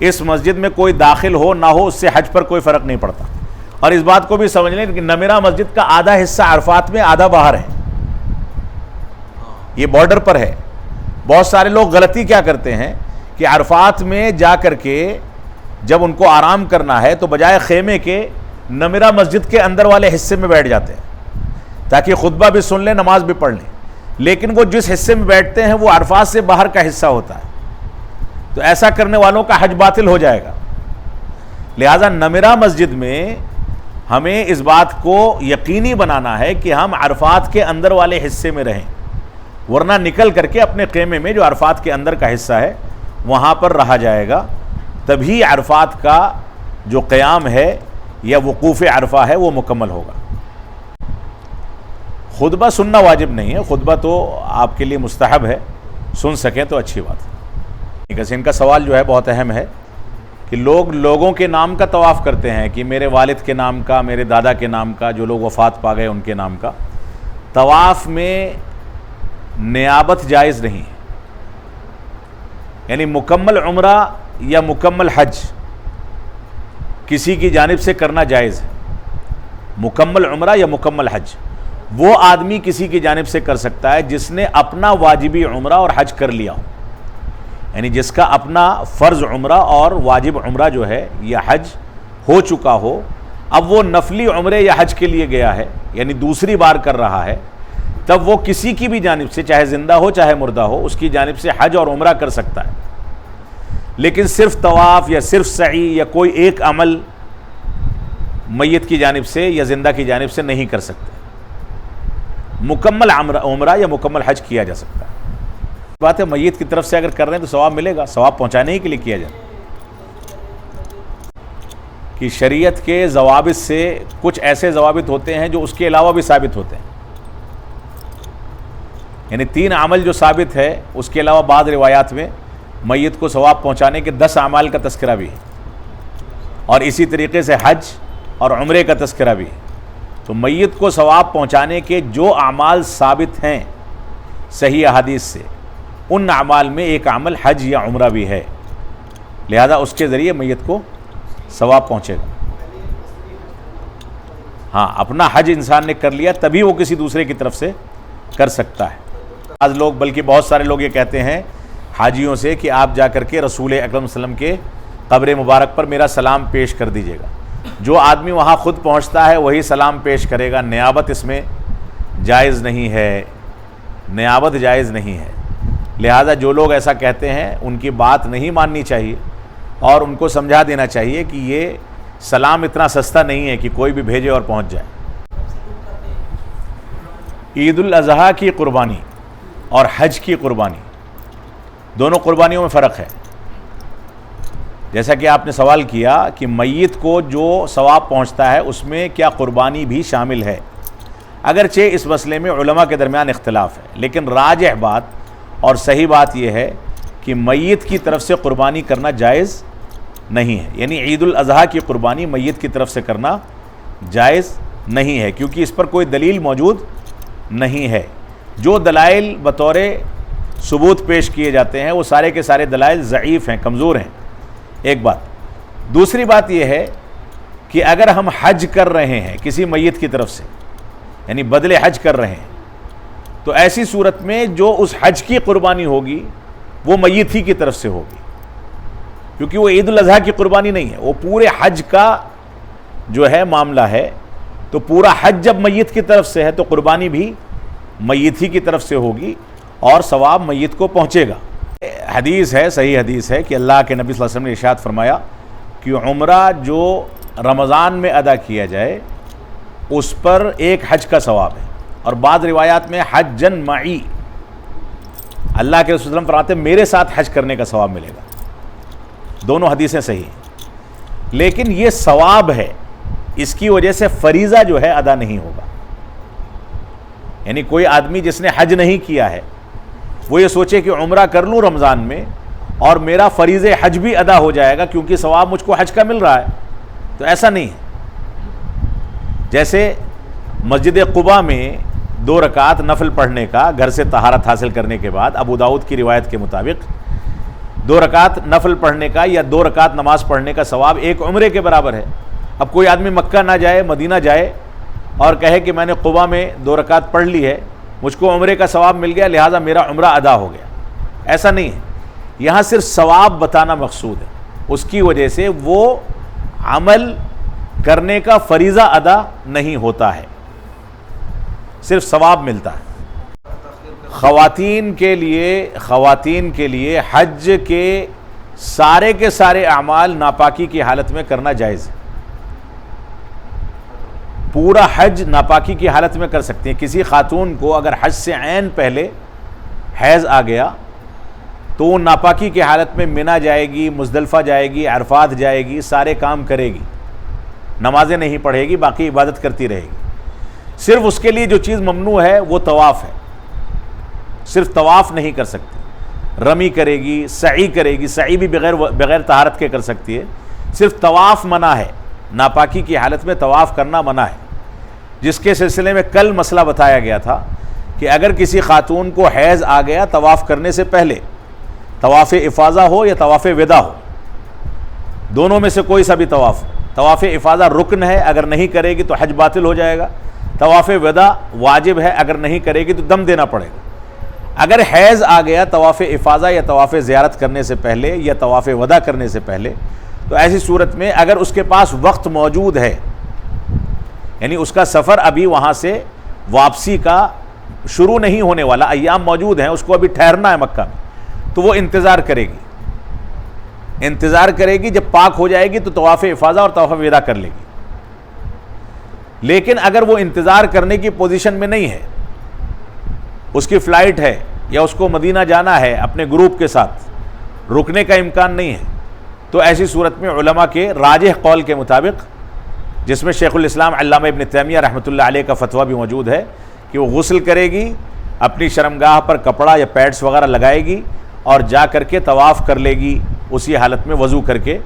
اس مسجد میں کوئی داخل ہو نہ ہو اس سے حج پر کوئی فرق نہیں پڑتا، اور اس بات کو بھی سمجھ لیں کہ نمرہ مسجد کا آدھا حصہ عرفات میں آدھا باہر ہے، یہ بارڈر پر ہے۔ بہت سارے لوگ غلطی کیا کرتے ہیں کہ عرفات میں جا کر کے جب ان کو آرام کرنا ہے تو بجائے خیمے کے نمرہ مسجد کے اندر والے حصے میں بیٹھ جاتے ہیں تاکہ خطبہ بھی سن لیں، نماز بھی پڑھ لیں، لیکن وہ جس حصے میں بیٹھتے ہیں وہ عرفات سے باہر کا حصہ ہوتا ہے، تو ایسا کرنے والوں کا حج باطل ہو جائے گا۔ لہذا نمرہ مسجد میں ہمیں اس بات کو یقینی بنانا ہے کہ ہم عرفات کے اندر والے حصے میں رہیں، ورنہ نکل کر کے اپنے خیمے میں جو عرفات کے اندر کا حصہ ہے وہاں پر رہا جائے گا، تبھی عرفات کا جو قیام ہے یا وقوف عرفہ ہے وہ مکمل ہوگا۔ خطبہ سننا واجب نہیں ہے، خطبہ تو آپ کے لیے مستحب ہے، سن سکیں تو اچھی بات ہے۔ ان کا سوال جو ہے بہت اہم ہے کہ لوگوں کے نام کا طواف کرتے ہیں، کہ میرے والد کے نام کا، میرے دادا کے نام کا، جو لوگ وفات پا گئے ان کے نام کا۔ طواف میں نیابت جائز نہیں ہے، یعنی مکمل عمرہ یا مکمل حج کسی کی جانب سے کرنا جائز ہے۔ مکمل عمرہ یا مکمل حج وہ آدمی کسی کی جانب سے کر سکتا ہے جس نے اپنا واجبی عمرہ اور حج کر لیا ہو، یعنی جس کا اپنا فرض عمرہ اور واجب عمرہ جو ہے یا حج ہو چکا ہو، اب وہ نفلی عمرے یا حج کے لیے گیا ہے، یعنی دوسری بار کر رہا ہے، تب وہ کسی کی بھی جانب سے، چاہے زندہ ہو چاہے مردہ ہو، اس کی جانب سے حج اور عمرہ کر سکتا ہے، لیکن صرف طواف یا صرف سعی یا کوئی ایک عمل میت کی جانب سے یا زندہ کی جانب سے نہیں کر سکتے۔ مکمل عمرہ یا مکمل حج کیا جا سکتا ہے۔ بات ہے میت کی طرف سے اگر کر رہے ہیں تو ثواب ملے گا، ثواب پہنچانے ہی کے لیے کیا جائے۔ کہ شریعت کے ضوابط سے کچھ ایسے ضوابط ہوتے ہیں جو اس کے علاوہ بھی ثابت ہوتے ہیں، یعنی 3 عمل جو ثابت ہے، اس کے علاوہ بعض روایات میں میت کو ثواب پہنچانے کے 10 اعمال کا تذکرہ بھی ہے، اور اسی طریقے سے حج اور عمرے کا تذکرہ بھی ہے۔ تو میت کو ثواب پہنچانے کے جو اعمال ثابت ہیں صحیح احادیث سے، ان اعمال میں ایک عمل حج یا عمرہ بھی ہے۔ لہذا اس کے ذریعے میت کو ثواب پہنچے گا. ہاں اپنا حج انسان نے کر لیا تبھی وہ کسی دوسرے کی طرف سے کر سکتا ہے. بعض لوگ بلکہ بہت سارے لوگ یہ کہتے ہیں حاجیوں سے کہ آپ جا کر کے رسول اکرم صلی اللہ علیہ وسلم کے قبر مبارک پر میرا سلام پیش کر دیجیے گا. جو آدمی وہاں خود پہنچتا ہے وہی سلام پیش کرے گا. نیابت اس میں جائز نہیں ہے, نیابت جائز نہیں ہے. لہذا جو لوگ ایسا کہتے ہیں ان کی بات نہیں ماننی چاہیے اور ان کو سمجھا دینا چاہیے کہ یہ سلام اتنا سستا نہیں ہے کہ کوئی بھی بھیجے اور پہنچ جائے. عید الاضحیٰ کی قربانی اور حج کی قربانی دونوں قربانیوں میں فرق ہے. جیسا کہ آپ نے سوال کیا کہ میت کو جو ثواب پہنچتا ہے اس میں کیا قربانی بھی شامل ہے. اگرچہ اس مسئلے میں علماء کے درمیان اختلاف ہے, لیکن راجح بات اور صحیح بات یہ ہے کہ میت کی طرف سے قربانی کرنا جائز نہیں ہے. یعنی عید الاضحیٰ کی قربانی میت کی طرف سے کرنا جائز نہیں ہے, کیونکہ اس پر کوئی دلیل موجود نہیں ہے. جو دلائل بطور ثبوت پیش کیے جاتے ہیں وہ سارے کے سارے دلائل ضعیف ہیں, کمزور ہیں. ایک بات. دوسری بات یہ ہے کہ اگر ہم حج کر رہے ہیں کسی میت کی طرف سے, یعنی بدلے حج کر رہے ہیں, تو ایسی صورت میں جو اس حج کی قربانی ہوگی وہ میت ہی کی طرف سے ہوگی, کیونکہ وہ عید الاضحیٰ کی قربانی نہیں ہے, وہ پورے حج کا جو ہے معاملہ ہے. تو پورا حج جب میت کی طرف سے ہے تو قربانی بھی میت ہی کی طرف سے ہوگی اور ثواب میت کو پہنچے گا. حدیث ہے, صحیح حدیث ہے کہ اللہ کے نبی صلی اللہ علیہ وسلم نے ارشاد فرمایا کہ عمرہ جو رمضان میں ادا کیا جائے اس پر ایک حج کا ثواب ہے, اور بعض روایات میں حجن معی, اللہ کے رسول صلی اللہ علیہ وسلم فرماتے ہیں میرے ساتھ حج کرنے کا ثواب ملے گا. دونوں حدیثیں صحیح ہیں, لیکن یہ ثواب ہے, اس کی وجہ سے فریضہ جو ہے ادا نہیں ہوگا. یعنی کوئی آدمی جس نے حج نہیں کیا ہے وہ یہ سوچے کہ عمرہ کر لوں رمضان میں اور میرا فریضہ حج بھی ادا ہو جائے گا کیونکہ ثواب مجھ کو حج کا مل رہا ہے, تو ایسا نہیں ہے. جیسے مسجد قباء میں 2 رکعت نفل پڑھنے کا گھر سے طہارت حاصل کرنے کے بعد ابو داؤد کی روایت کے مطابق 2 رکعت نفل پڑھنے کا یا 2 رکعت نماز پڑھنے کا ثواب ایک عمرے کے برابر ہے. اب کوئی آدمی مکہ نہ جائے, مدینہ جائے اور کہے کہ میں نے قباء میں 2 رکعت پڑھ لی ہے, مجھ کو عمرے کا ثواب مل گیا لہٰذا میرا عمرہ ادا ہو گیا, ایسا نہیں ہے. یہاں صرف ثواب بتانا مقصود ہے, اس کی وجہ سے وہ عمل کرنے کا فریضہ ادا نہیں ہوتا ہے, صرف ثواب ملتا ہے. خواتین کے لیے حج کے سارے اعمال ناپاکی کی حالت میں کرنا جائز ہے. پورا حج ناپاکی کی حالت میں کر سکتے ہیں. کسی خاتون کو اگر حج سے عین پہلے حیض آ گیا تو وہ ناپاکی کی حالت میں منی جائے گی, مزدلفہ جائے گی, عرفات جائے گی, سارے کام کرے گی, نمازیں نہیں پڑھے گی, باقی عبادت کرتی رہے گی. صرف اس کے لیے جو چیز ممنوع ہے وہ طواف ہے, صرف طواف نہیں کر سکتی. رمی کرے گی, سعی کرے گی, سعی بھی بغیر طہارت کے کر سکتی ہے, صرف طواف منع ہے. ناپاکی کی حالت میں طواف کرنا منع ہے, جس کے سلسلے میں کل مسئلہ بتایا گیا تھا کہ اگر کسی خاتون کو حیض آ گیا طواف کرنے سے پہلے, طواف افاضہ ہو یا طواف وداع ہو, دونوں میں سے کوئی سا بھی طواف, طواف افاضہ رکن ہے, اگر نہیں کرے گی تو حج باطل ہو جائے گا. طواف وداع واجب ہے, اگر نہیں کرے گی تو دم دینا پڑے گا. اگر حیض آ گیا طواف افاضہ یا طواف زیارت کرنے سے پہلے یا طواف وداع کرنے سے پہلے, تو ایسی صورت میں اگر اس کے پاس وقت موجود ہے, یعنی اس کا سفر ابھی وہاں سے واپسی کا شروع نہیں ہونے والا, ایام موجود ہیں, اس کو ابھی ٹھہرنا ہے مکہ میں, تو وہ انتظار کرے گی. جب پاک ہو جائے گی تو طواف افاضہ اور طواف وداع کر لے گی. لیکن اگر وہ انتظار کرنے کی پوزیشن میں نہیں ہے, اس کی فلائٹ ہے یا اس کو مدینہ جانا ہے اپنے گروپ کے ساتھ, رکنے کا امکان نہیں ہے, تو ایسی صورت میں علماء کے راجح قول کے مطابق, جس میں شیخ الاسلام علامہ ابن تیمیہ رحمۃ اللہ علیہ کا فتویٰ بھی موجود ہے, کہ وہ غسل کرے گی, اپنی شرمگاہ پر کپڑا یا پیڈس وغیرہ لگائے گی اور جا کر کے طواف کر لے گی اسی حالت میں وضو کر کے,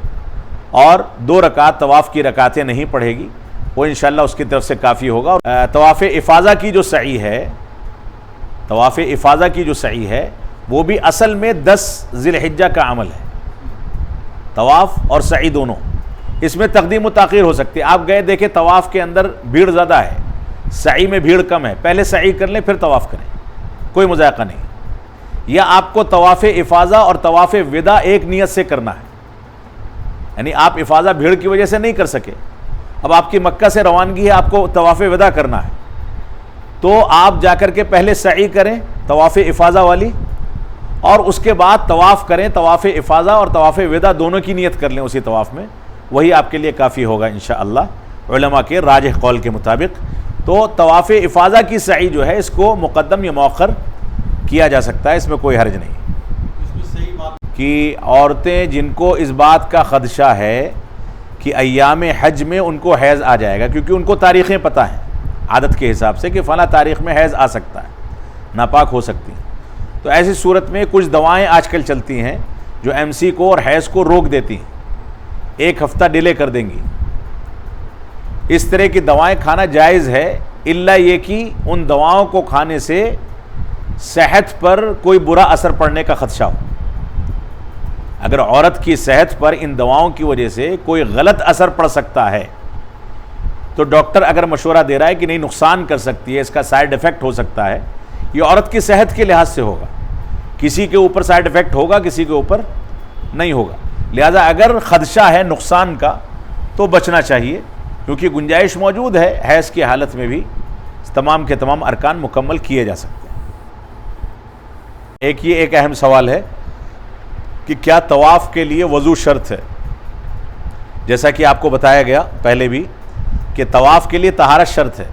اور 2 رکعت طواف کی رکعتیں نہیں پڑھے گی, وہ انشاءاللہ اس کی طرف سے کافی ہوگا. طواف افاضہ کی جو سعی ہے وہ بھی اصل میں 10 ذی الحجہ کا عمل ہے. طواف اور سعی دونوں، اس میں تقدیم و تاخیر ہو سکتی ہے۔ آپ گئے دیکھیں طواف کے اندر بھیڑ زیادہ ہے، سعی میں بھیڑ کم ہے، پہلے سعی کر لیں پھر طواف کریں، کوئی مذائقہ نہیں۔ یا آپ کو طواف افاضہ اور طواف وداع ایک نیت سے کرنا ہے، یعنی آپ افاضہ بھیڑ کی وجہ سے نہیں کر سکے، اب آپ کی مکہ سے روانگی ہے، آپ کو طواف وداع کرنا ہے، تو آپ جا کر کے پہلے سعی کریں طواف افاضہ والی، اور اس کے بعد طواف کریں، طواف افاضہ اور طواف وداع دونوں کی نیت کر لیں اسی طواف میں، وہی آپ کے لیے کافی ہوگا انشاءاللہ علماء کے راجح قول کے مطابق۔ تو طواف افاضہ کی سعی جو ہے اس کو مقدم یا مؤخر کیا جا سکتا ہے، اس میں کوئی حرج نہیں۔ اس میں صحیح بات کہ عورتیں جن کو اس بات کا خدشہ ہے کہ ایام حج میں ان کو حیض آ جائے گا، کیونکہ ان کو تاریخیں پتہ ہیں عادت کے حساب سے کہ فلاں تاریخ میں حیض آ سکتا ہے، ناپاک ہو سکتی ہیں، تو ایسی صورت میں کچھ دوائیں آج کل چلتی ہیں جو MC کو اور حیض کو روک دیتی ہیں، 1 ہفتہ ڈیلے کر دیں گی۔ اس طرح کی دوائیں کھانا جائز ہے، الا یہ کہ ان دواؤں کو کھانے سے صحت پر کوئی برا اثر پڑنے کا خدشہ ہو۔ اگر عورت کی صحت پر ان دواؤں کی وجہ سے کوئی غلط اثر پڑ سکتا ہے تو ڈاکٹر اگر مشورہ دے رہا ہے کہ نہیں نقصان کر سکتی ہے، اس کا سائیڈ ایفیکٹ ہو سکتا ہے، یہ عورت کی صحت کے لحاظ سے ہوگا، کسی کے اوپر سائیڈ ایفیکٹ ہوگا، کسی کے اوپر نہیں ہوگا، لہذا اگر خدشہ ہے نقصان کا تو بچنا چاہیے، کیونکہ گنجائش موجود ہے، حیض کی حالت میں بھی تمام کے تمام ارکان مکمل کیے جا سکتے ہیں۔ ایک اہم سوال ہے کہ کیا طواف کے لیے وضو شرط ہے؟ جیسا کہ آپ کو بتایا گیا پہلے بھی کہ طواف کے لیے طہارت شرط ہے،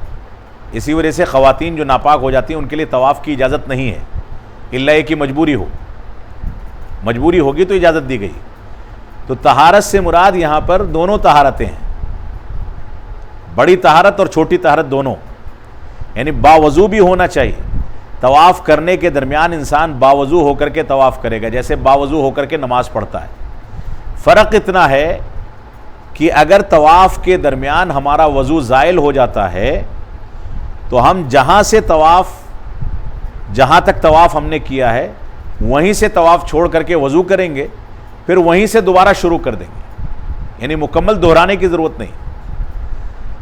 اسی وجہ سے خواتین جو ناپاک ہو جاتی ہیں ان کے لیے طواف کی اجازت نہیں ہے، الا یہ کہ مجبوری ہو، مجبوری ہوگی تو اجازت دی گئی۔ تو طہارت سے مراد یہاں پر دونوں طہارتیں ہیں، بڑی طہارت اور چھوٹی طہارت دونوں، یعنی باوضو بھی ہونا چاہیے۔ طواف کرنے کے درمیان انسان باوضو ہو کر کے طواف کرے گا، جیسے باوضو ہو کر کے نماز پڑھتا ہے۔ فرق اتنا ہے کہ اگر طواف کے درمیان ہمارا وضو زائل ہو جاتا ہے تو ہم جہاں تک طواف ہم نے کیا ہے وہیں سے طواف چھوڑ کر کے وضو کریں گے، پھر وہیں سے دوبارہ شروع کر دیں گے، یعنی مکمل دہرانے کی ضرورت نہیں۔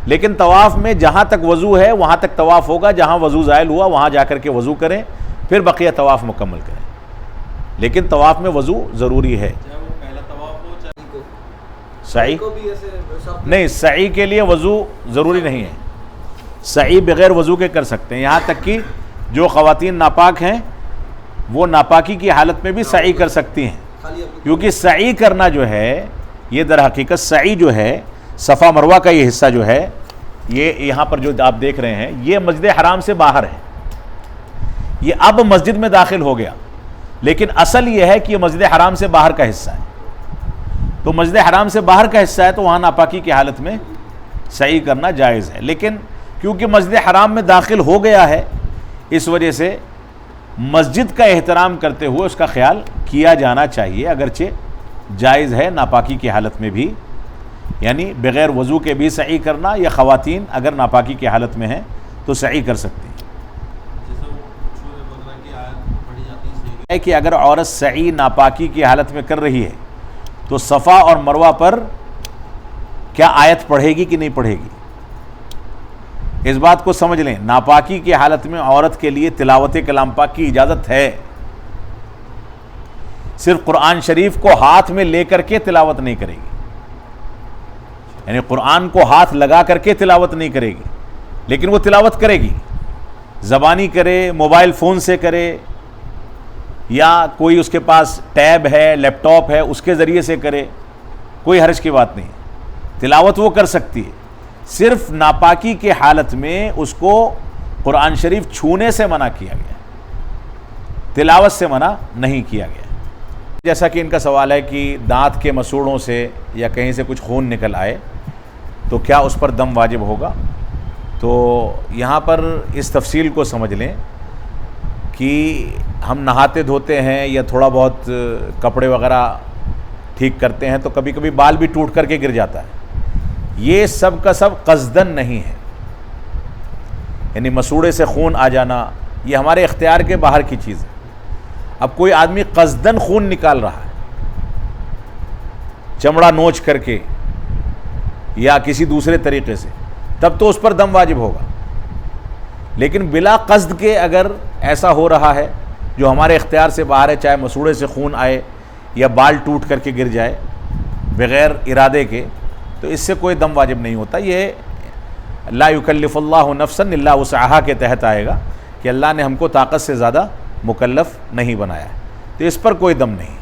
لیکن طواف میں جہاں تک وضو ہے وہاں تک طواف ہوگا، جہاں وضو زائل ہوا وہاں جا کر کے وضو کریں، پھر بقیہ طواف مکمل کریں، لیکن طواف میں وضو ضروری ہے۔ چاہے وہ پہلا طواف ہو چاہے سعی نہیں، سعی کے لیے وضو ضروری نہیں ہے، سعی بغیر وضو کے کر سکتے ہیں، یہاں تک کہ جو خواتین ناپاک ہیں وہ ناپاکی کی حالت میں بھی سعی کر سکتی ہیں، کیونکہ سعی کرنا جو ہے یہ در حقیقت سعی جو ہے صفا مروہ کا یہ حصہ جو ہے، یہ یہاں پر جو آپ دیکھ رہے ہیں یہ مسجد حرام سے باہر ہے، یہ اب مسجد میں داخل ہو گیا، لیکن اصل یہ ہے کہ یہ مسجد حرام سے باہر کا حصہ ہے، تو مسجد حرام سے باہر کا حصہ ہے تو وہاں ناپاکی کی حالت میں سعی کرنا جائز ہے، لیکن کیونکہ مسجد حرام میں داخل ہو گیا ہے اس وجہ سے مسجد کا احترام کرتے ہوئے اس کا خیال کیا جانا چاہیے، اگرچہ جائز ہے ناپاکی کی حالت میں بھی، یعنی بغیر وضو کے بھی سعی کرنا، یا خواتین اگر ناپاکی کی حالت میں ہیں تو سعی کر سکتی ہیں۔ جیسے وہ سورہ بقرہ کی آیت پڑھی جاتی ہے کہ اگر عورت سعی ناپاکی کی حالت میں کر رہی ہے تو صفا اور مروہ پر کیا آیت پڑھے گی کہ نہیں پڑھے گی، اس بات کو سمجھ لیں۔ ناپاکی کی حالت میں عورت کے لیے تلاوت کلام پاک کی اجازت ہے، صرف قرآن شریف کو ہاتھ میں لے کر کے تلاوت نہیں کرے گی، یعنی قرآن کو ہاتھ لگا کر کے تلاوت نہیں کرے گی، لیکن وہ تلاوت کرے گی، زبانی کرے، موبائل فون سے کرے، یا کوئی اس کے پاس ٹیب ہے، لیپ ٹاپ ہے، اس کے ذریعے سے کرے، کوئی حرج کی بات نہیں، تلاوت وہ کر سکتی ہے۔ صرف ناپاکی کے حالت میں اس کو قرآن شریف چھونے سے منع کیا گیا، تلاوت سے منع نہیں کیا گیا۔ جیسا کہ ان کا سوال ہے کہ دانت کے مسوڑوں سے یا کہیں سے کچھ خون نکل آئے تو کیا اس پر دم واجب ہوگا؟ تو یہاں پر اس تفصیل کو سمجھ لیں کہ ہم نہاتے دھوتے ہیں یا تھوڑا بہت کپڑے وغیرہ ٹھیک کرتے ہیں تو کبھی کبھی بال بھی ٹوٹ کر کے گر جاتا ہے، یہ سب کا سب قصدن نہیں ہے، یعنی مسوڑے سے خون آ جانا یہ ہمارے اختیار کے باہر کی چیز ہے۔ اب کوئی آدمی قصدن خون نکال رہا ہے، چمڑا نوچ کر کے یا کسی دوسرے طریقے سے، تب تو اس پر دم واجب ہوگا. لیکن بلا قصد کے اگر ایسا ہو رہا ہے جو ہمارے اختیار سے باہر ہے، چاہے مسوڑے سے خون آئے یا بال ٹوٹ کر کے گر جائے بغیر ارادے کے، تو اس سے کوئی دم واجب نہیں ہوتا. یہ لا یکلف اللہ نفسا الا وسعہا کے تحت آئے گا کہ اللہ نے ہم کو طاقت سے زیادہ مکلف نہیں بنایا ہے، تو اس پر کوئی دم نہیں.